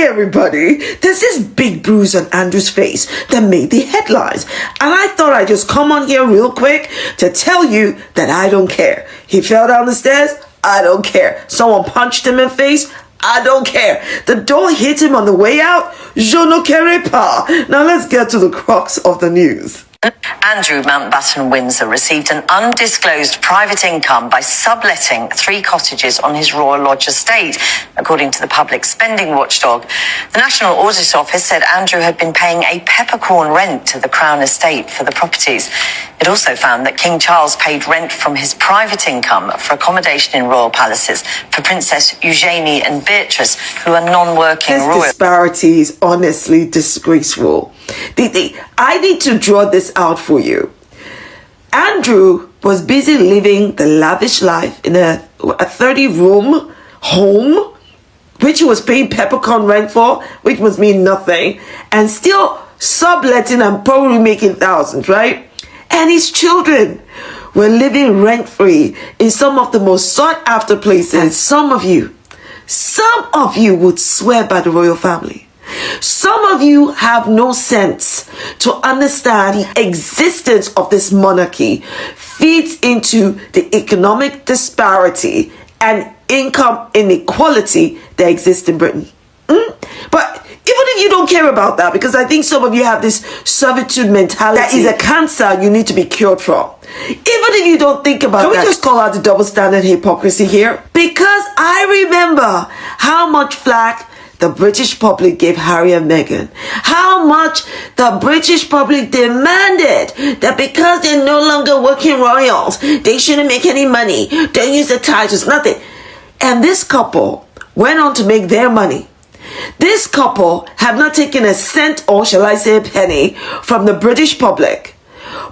everybody, there's this big bruise on Andrew's face that made the headlines. And I thought I'd just come on here real quick to tell you that I don't care. He fell down the stairs, I don't care. Someone punched him in the face, I don't care. The door hit him on the way out, je ne care pas. Now let's get to the crux of the news. Andrew Mountbatten-Windsor received an undisclosed private income by subletting 3 cottages on his Royal Lodge estate, according to the public spending watchdog. The National Audit Office said Andrew had been paying a peppercorn rent to the Crown estate for the properties. It also found that King Charles paid rent from his private income for accommodation in royal palaces for Princess Eugenie and Beatrice, who are non-working royals. This disparity is honestly disgraceful. I need to draw this out for you. Andrew was busy living the lavish life in a 30-room home, which he was paying peppercorn rent for, which must mean nothing, and still subletting and probably making thousands, right? And his children were living rent-free in some of the most sought-after places. And some of you would swear by the royal family. Some of you have no sense to understand the existence of this monarchy feeds into the economic disparity and income inequality that exists in Britain. But even if you don't care about that, because I think some of you have this servitude mentality that is a cancer you need to be cured from. Even if you don't think about that, can we just call out the double standard hypocrisy here? Because I remember how much flack the British public gave Harry and Meghan. How much the British public demanded that because they're no longer working royals, they shouldn't make any money. Don't use the titles, nothing. And this couple went on to make their money. This couple have not taken a cent, or shall I say a penny, from the British public.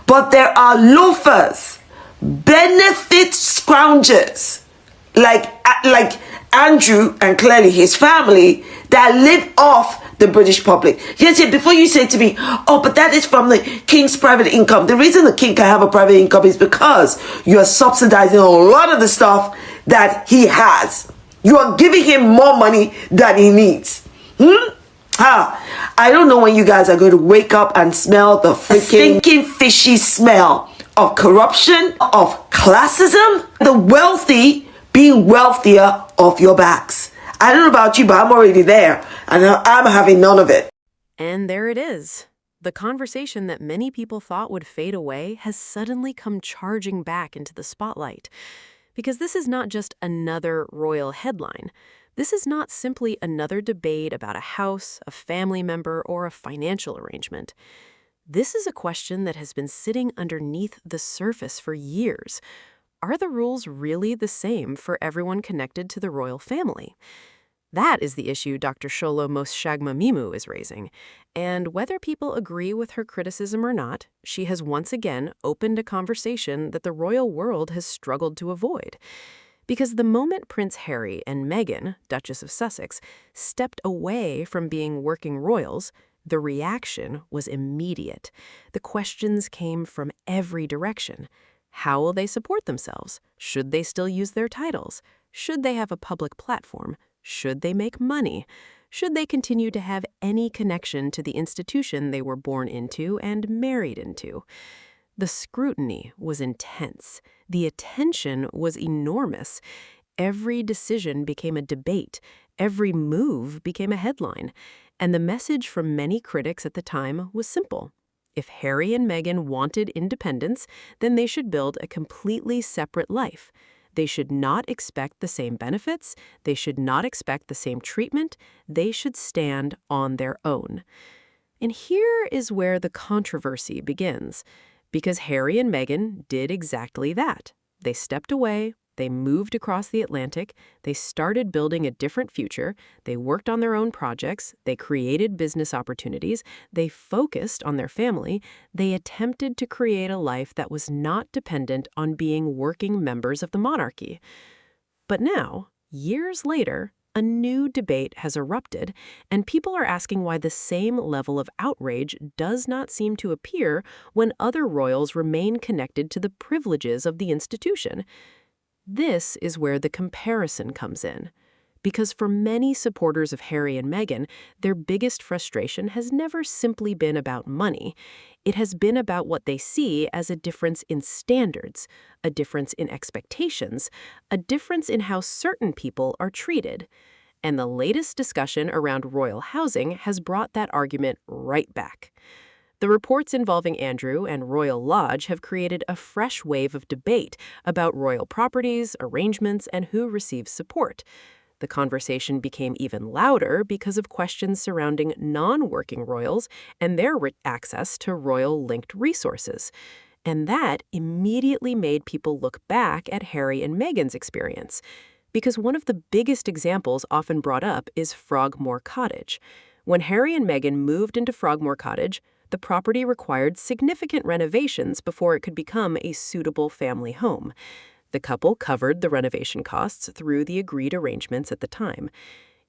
But there are loafers, benefit scroungers, like Andrew and clearly his family, that live off the British public. Yes, before you say to me, oh, but that is from the king's private income. The reason the king can have a private income is because you are subsidizing a lot of the stuff that he has. You are giving him more money than he needs. I don't know when you guys are going to wake up and smell the freaking fishy smell of corruption, of classism, the wealthy being wealthier off your backs. I don't know about you, but I'm already there, and I'm having none of it. And there it is. The conversation that many people thought would fade away has suddenly come charging back into the spotlight. Because this is not just another royal headline. This is not simply another debate about a house, a family member, or a financial arrangement. This is a question that has been sitting underneath the surface for years. Are the rules really the same for everyone connected to the royal family? That is the issue Dr. Shola Moshagmamimu is raising. And whether people agree with her criticism or not, she has once again opened a conversation that the royal world has struggled to avoid. Because the moment Prince Harry and Meghan, Duchess of Sussex, stepped away from being working royals, the reaction was immediate. The questions came from every direction. How will they support themselves? Should they still use their titles? Should they have a public platform? Should they make money? Should they continue to have any connection to the institution they were born into and married into? The scrutiny was intense. The attention was enormous. Every decision became a debate. Every move became a headline. And the message from many critics at the time was simple. If Harry and Meghan wanted independence, then they should build a completely separate life. They should not expect the same benefits. They should not expect the same treatment. They should stand on their own. And here is where the controversy begins, because Harry and Meghan did exactly that. They stepped away. They moved across the Atlantic. They started building a different future. They worked on their own projects. They created business opportunities. They focused on their family. They attempted to create a life that was not dependent on being working members of the monarchy. But now, years later, a new debate has erupted, and people are asking why the same level of outrage does not seem to appear when other royals remain connected to the privileges of the institution. This is where the comparison comes in. Because for many supporters of Harry and Meghan, their biggest frustration has never simply been about money. It has been about what they see as a difference in standards, a difference in expectations, a difference in how certain people are treated. And the latest discussion around royal housing has brought that argument right back. The reports involving Andrew and Royal Lodge have created a fresh wave of debate about royal properties, arrangements, and who receives support. The conversation became even louder because of questions surrounding non-working royals and their access to royal-linked resources. And that immediately made people look back at Harry and Meghan's experience. Because one of the biggest examples often brought up is Frogmore Cottage. When Harry and Meghan moved into Frogmore Cottage, the property required significant renovations before it could become a suitable family home. The couple covered the renovation costs through the agreed arrangements at the time.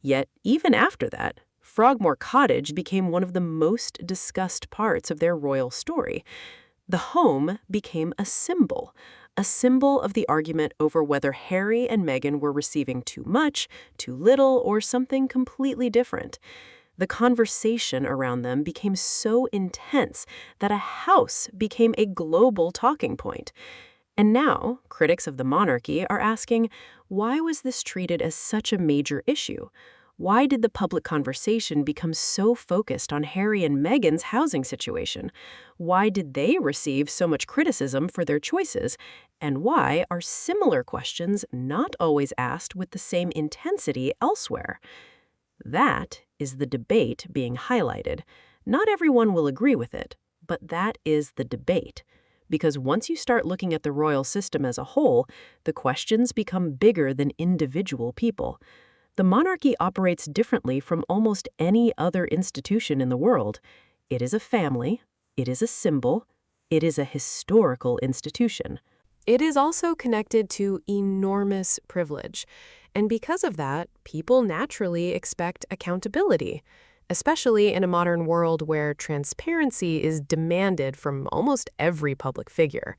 Yet, even after that, Frogmore Cottage became one of the most discussed parts of their royal story. The home became a symbol of the argument over whether Harry and Meghan were receiving too much, too little, or something completely different. The conversation around them became so intense that a house became a global talking point. And now, critics of the monarchy are asking, why was this treated as such a major issue? Why did the public conversation become so focused on Harry and Meghan's housing situation? Why did they receive so much criticism for their choices? And why are similar questions not always asked with the same intensity elsewhere? That is the debate being highlighted. Not everyone will agree with it, but that is the debate. Because once you start looking at the royal system as a whole, the questions become bigger than individual people. The monarchy operates differently from almost any other institution in the world. It is a family, it is a symbol, it is a historical institution. It is also connected to enormous privilege. And because of that, people naturally expect accountability, especially in a modern world where transparency is demanded from almost every public figure.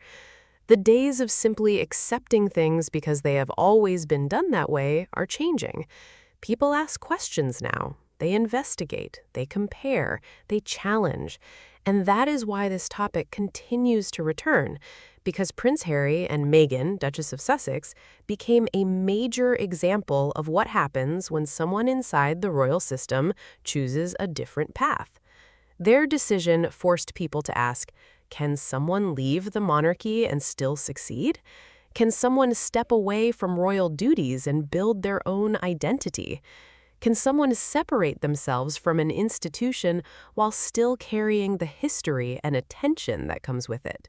The days of simply accepting things because they have always been done that way are changing. People ask questions now. They investigate, they compare, they challenge. And that is why this topic continues to return, because Prince Harry and Meghan, Duchess of Sussex, became a major example of what happens when someone inside the royal system chooses a different path. Their decision forced people to ask, can someone leave the monarchy and still succeed? Can someone step away from royal duties and build their own identity? Can someone separate themselves from an institution while still carrying the history and attention that comes with it?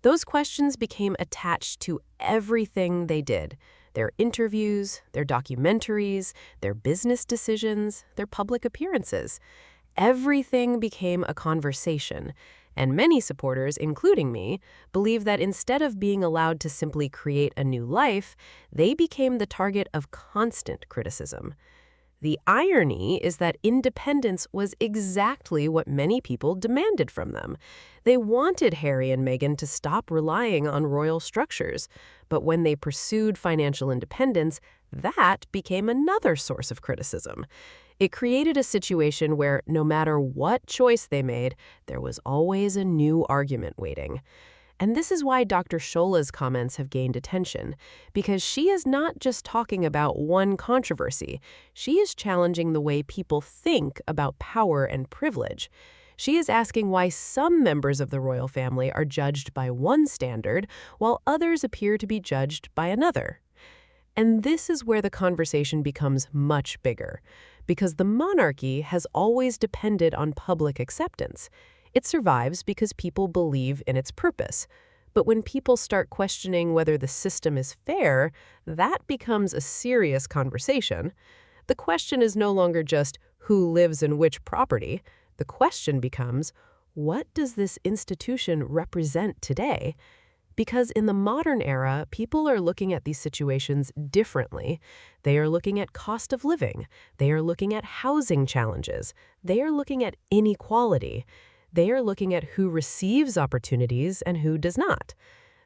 Those questions became attached to everything they did: their interviews, their documentaries, their business decisions, their public appearances. Everything became a conversation, and many supporters, including me, believe that instead of being allowed to simply create a new life, they became the target of constant criticism. The irony is that independence was exactly what many people demanded from them. They wanted Harry and Meghan to stop relying on royal structures, but when they pursued financial independence, that became another source of criticism. It created a situation where no matter what choice they made, there was always a new argument waiting. And this is why Dr. Shola's comments have gained attention, because she is not just talking about one controversy. She is challenging the way people think about power and privilege. She is asking why some members of the royal family are judged by one standard, while others appear to be judged by another. And this is where the conversation becomes much bigger, because the monarchy has always depended on public acceptance. It survives because people believe in its purpose. But when people start questioning whether the system is fair, that becomes a serious conversation. The question is no longer just who lives in which property. The question becomes, what does this institution represent today? Because in the modern era, people are looking at these situations differently. They are looking at cost of living. They are looking at housing challenges. They are looking at inequality. They are looking at who receives opportunities and who does not.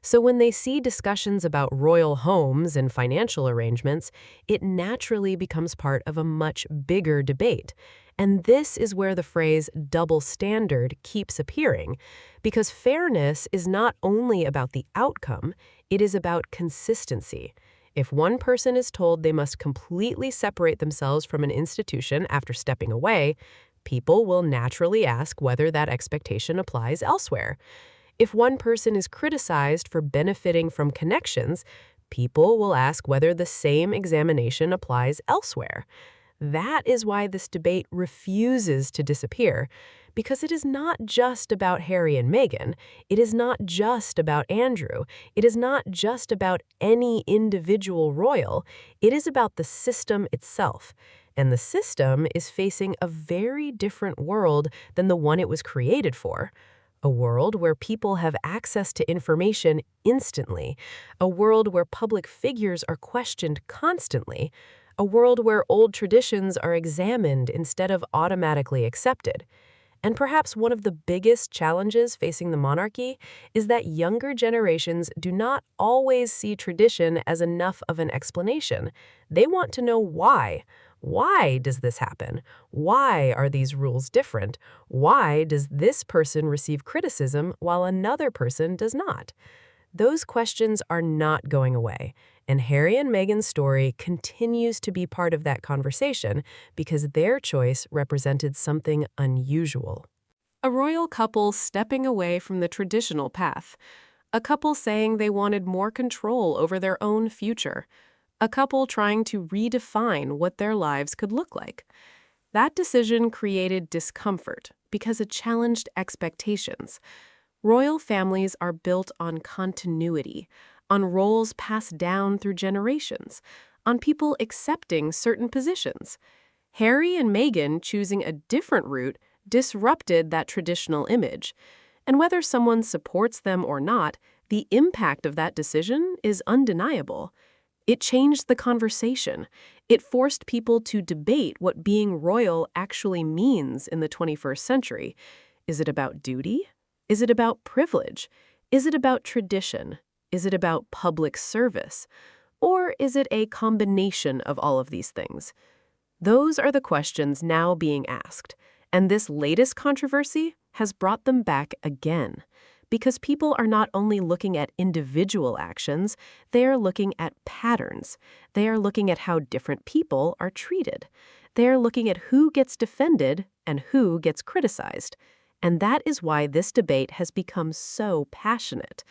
So when they see discussions about royal homes and financial arrangements, it naturally becomes part of a much bigger debate. And this is where the phrase double standard keeps appearing, because fairness is not only about the outcome, it is about consistency. If one person is told they must completely separate themselves from an institution after stepping away, people will naturally ask whether that expectation applies elsewhere. If one person is criticized for benefiting from connections, people will ask whether the same examination applies elsewhere. That is why this debate refuses to disappear, because it is not just about Harry and Meghan. It is not just about Andrew. It is not just about any individual royal. It is about the system itself. And the system is facing a very different world than the one it was created for. A world where people have access to information instantly. A world where public figures are questioned constantly. A world where old traditions are examined instead of automatically accepted. And perhaps one of the biggest challenges facing the monarchy is that younger generations do not always see tradition as enough of an explanation. They want to know why. Why does this happen? Why are these rules different? Why does this person receive criticism while another person does not? Those questions are not going away, and Harry and Meghan's story continues to be part of that conversation because their choice represented something unusual. A royal couple stepping away from the traditional path. A couple saying they wanted more control over their own future. A couple trying to redefine what their lives could look like. That decision created discomfort because it challenged expectations. Royal families are built on continuity, on roles passed down through generations, on people accepting certain positions. Harry and Meghan choosing a different route disrupted that traditional image. And whether someone supports them or not, the impact of that decision is undeniable. It changed the conversation. It forced people to debate what being royal actually means in the 21st century. Is it about duty? Is it about privilege? Is it about tradition? Is it about public service? Or is it a combination of all of these things? Those are the questions now being asked, and this latest controversy has brought them back again. Because people are not only looking at individual actions, they are looking at patterns. They are looking at how different people are treated. They are looking at who gets defended and who gets criticized. And that is why this debate has become so passionate.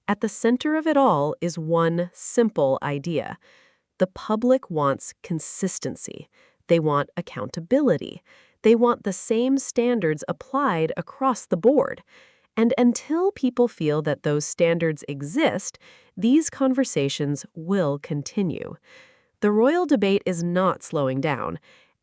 At the center of it all is one simple idea. The public wants consistency. They want accountability. They want the same standards applied across the board. And until people feel that those standards exist, these conversations will continue. The royal debate is not slowing down.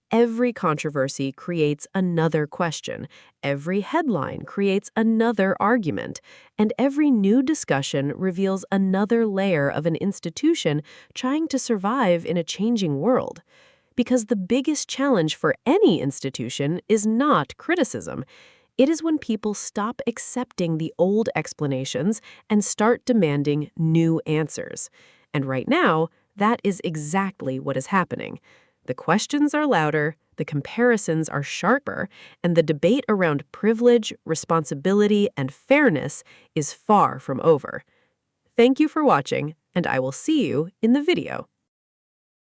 Every controversy creates another question. Every headline creates another argument. And every new discussion reveals another layer of an institution trying to survive in a changing world. Because the biggest challenge for any institution is not criticism. It is when people stop accepting the old explanations and start demanding new answers. And right now, that is exactly what is happening. The questions are louder, the comparisons are sharper, and the debate around privilege, responsibility, and fairness is far from over. Thank you for watching, and I will see you in the video.